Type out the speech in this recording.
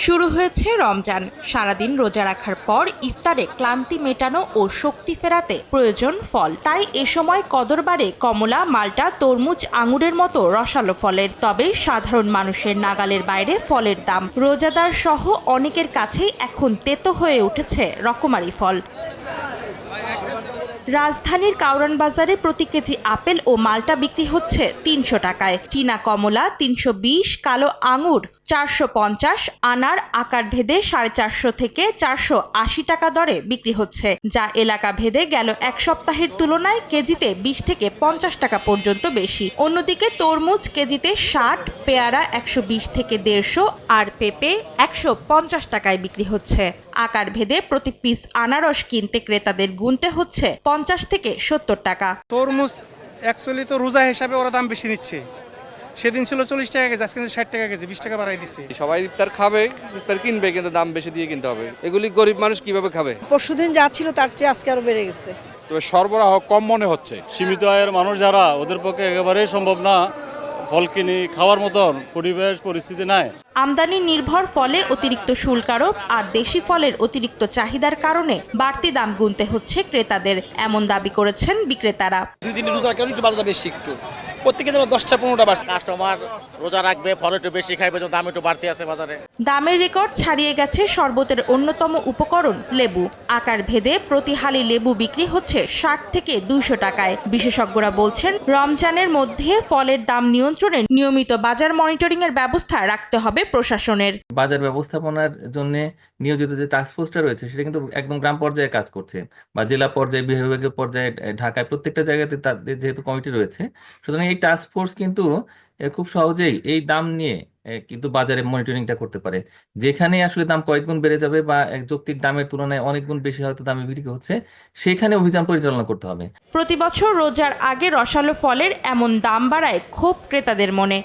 শুরু হয়েছে রমজান। সারাদিন রোজা রাখার পর ইফতারে ক্লান্তি মেটানো ও শক্তি ফেরাতে প্রয়োজন ফল। তাই এ সময় কদর বাড়ে কমলা, মাল্টা, তরমুজ, আঙুরের মতো রসালো ফলের। তবে সাধারণ মানুষের নাগালের বাইরে ফলের দাম। রোজাদার সহ অনেকের কাছেই এখন তেতো হয়ে উঠেছে রকমারি ফল। রাজধানীর কাউরান বাজারে প্রতি কেজি আপেল ও মাল্টা বিক্রি হচ্ছে ৩০০ টাকায়, চীনা কমলা ৩২০, কালো আঙুর ৪৫০, আনার আকার ভেদে ৪৫০ থেকে ৪৮০ টাকা দরে বিক্রি হচ্ছে, যা এলাকা ভেদে গেল এক সপ্তাহের তুলনায় কেজিতে ২০ থেকে ৫০ টাকা পর্যন্ত বেশি। অন্যদিকে তরমুজ কেজিতে ৬০, পেয়ারা ১২০ থেকে ১৫০ আর পেঁপে ১৫০ টাকায় বিক্রি হচ্ছে। আকার ভেদে প্রতি পিস আনারস কিনতে ক্রেতাদের গুনতে হচ্ছে ৫০ থেকে ৭০ টাকা। তরমুজ অ্যাকচুয়ালি তো রোজা হিসাবে ওরা দাম বেশি নিচ্ছে। সেদিন ছিল ৪০ টাকা কেজি, আজকে ৬০ টাকা কেজি, ২০ টাকা বাড়াই দিচ্ছে। সবাই ইফতার খাবে, ইফতার কিনবে, কিন্তু দাম বেশি দিয়ে কিনতে হবে। এগুলি গরিব মানুষ কিভাবে খাবে? পরশুদিন যা ছিল তার চেয়ে আজকে আরো বেড়ে গেছে। তবে সরবরাহ কম মনে হচ্ছে। সীমিত আয়ের মানুষ যারা, ওদের পক্ষে একেবারেই সম্ভব না ফল কিনে খাওয়ার মতন পরিবেশ পরিস্থিতি নাই। আমদানি নির্ভর ফলে অতিরিক্ত শুল্ক আরোপ আর দেশি ফলের অতিরিক্ত চাহিদার কারণে বাড়তি দাম গুনতে হচ্ছে ক্রেতাদের, এমন দাবি করেছেন বিক্রেতারা। ২ দিন রোজার কারণে একটু বাজারটা বেশি, একটু প্রত্যেকে যেমন 10টা-15টা বাড়ছে। কাস্টমার রোজা রাখবে, ফল একটু বেশি খাইবে, দাম একটু বাড়তি আছে বাজারে। দামের রেকর্ড ছাড়িয়ে গেছে শরবতের অন্যতম উপকরণ লেবু। আকার ভেদে প্রতি হালি লেবু বিক্রি হচ্ছে ৬০ থেকে ২০০ টাকায়। বিশেষজ্ঞরা বলছেন, রমজানের মধ্যে ফলের দাম নিয়ন্ত্রণে নিয়মিত বাজার মনিটরিং এর ব্যবস্থা রাখতে হবে প্রশাসনের। বাজার ব্যবস্থাপনার জন্য নিয়োজিত যে টাস্কফোর্সটা রয়েছে সেটা কিন্তু একদম গ্রাম পর্যায়ে কাজ করছে, বা জেলা পর্যায়ে, বিভাগীয় পর্যায়ে, ঢাকায় প্রত্যেকটা জায়গাতে তাদের যেহেতু কমিটি রয়েছে, সুতরাং এই টাস্কফোর্স কিন্তু খুব সহজেই এই দাম নিয়ে কিন্তু বাজারে মনিটরিংটা করতে পারে। যেখানে আসলে দাম কয়েক গুণ বেড়ে যাবে বা এক যৌক্তিক দামের তুলনায় অনেক গুণ বেশি হয়তো দামে বিক্রি হচ্ছে, সেখানে অভিযান পরিচালনা করতে হবে। প্রতি বছর রোজার আগে রসালো ফলের এমন দাম বাড়ায় ক্ষোভ ক্রেতাদের মনে।